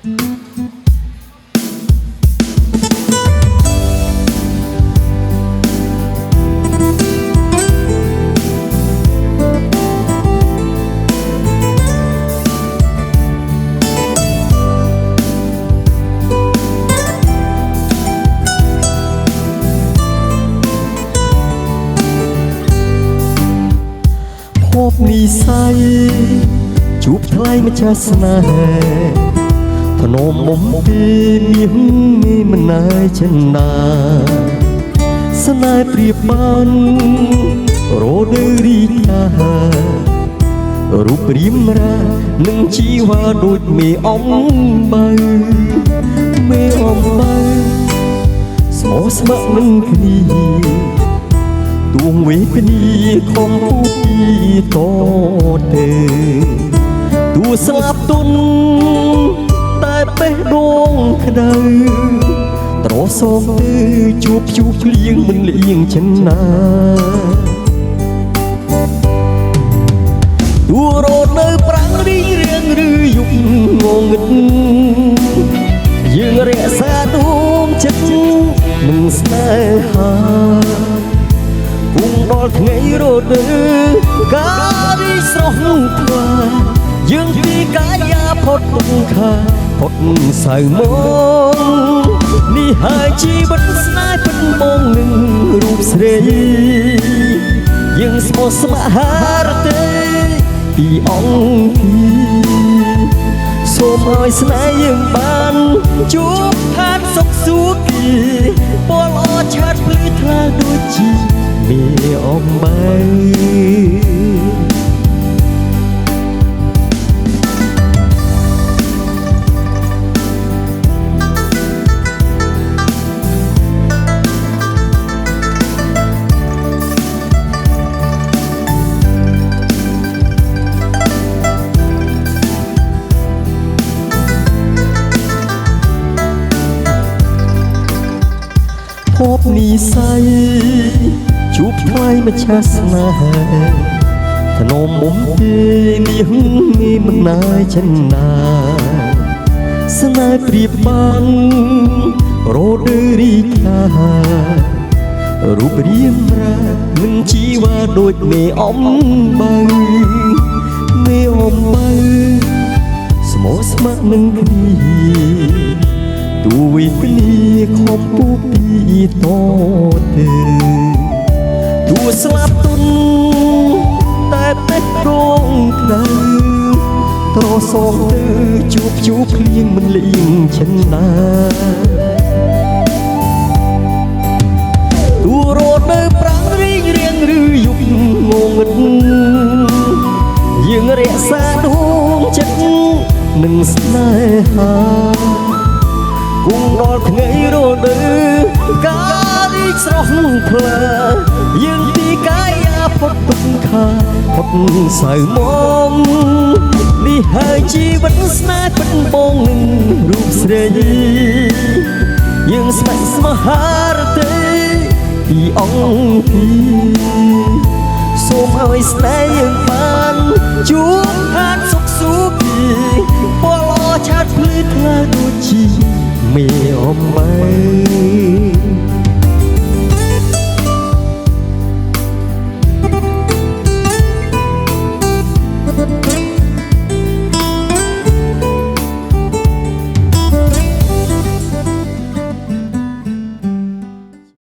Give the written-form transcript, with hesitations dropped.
พบនិស័យជួបថ្លៃម្ចាស់ស្នេហ៍ធ្នមមុំពីមានមិនណាយចិនណាស្នេហ៍ព្រៀបបានរដូវរីការូបរាងរានឹងជីវ៉ាដូចមេអំបើមេអំបើស្មោះស្ម័គ្រនឹងគ្នាទួងវេទនីខំពូពីតទេទួស្លាប់ទុនតែបេះដូងក្តៅត្រសងទៅជួបភ្លៀងមិនលៀងចិនណាទួរត់នៅប្រាំងរីងរៀងឬយប់ងងឹតយើងរក្សាដួងចិត្តនឹងស្នេហាគង់ដល់ថ្ងៃរដូវកាលស្រស់ថ្លាយើងពីកាយាផុតទុក្ខផុតសៅមកនេះហើយជីវិតស្នេហ៍ពិតមកនឹងរូបស្រីយើងស្មោះស្ម័គ្រហារទេពីអង្គសូមឲ្យស្នេហ៍យើងបានជួបខានសុខសុខីពលអឆាតភ្លឺថ្លាដូចជាមេអំបីพบនិស័យជួបថ្លៃម្ចាស់ស្នេហ៍ធ្នមមុំទេមានមិនណាយចិនណាស្នេហ៍ព្រៀបបានរដូវរីការូបរាងរានឹងជីវ៉ាដូចមេអំបើមេអំបើស្មោះស្ម័គ្រនឹងគ្នាទួវេទនីខំពូពីតទេទួស្លាប់ទុនតែបេះដូងក្តៅត្រសងទៅជួបភ្លៀងមិនលៀងចិនណាទួរត់នៅប្រាំងរីងរៀងឬយប់ងងឹតយើងរក្សាដួងចិត្តនឹងស្នេហាគង់ដល់ថ្ងៃរដូវកាលស្រស់ថ្លាយើងពីកាយាផុតទុក្ខផុតសៅមកនេះហើយជីវិតស្នេហ៍ពិតបងនឹងរូបស្រីយើងស្ម័គ្រស្មោះហារទេពីអង្គសូមឲ្យស្នេហ៍យើងបានជួបខានសុខសុខីពលអឆាតភ្លឺថ្លាដូចជាមេអំបី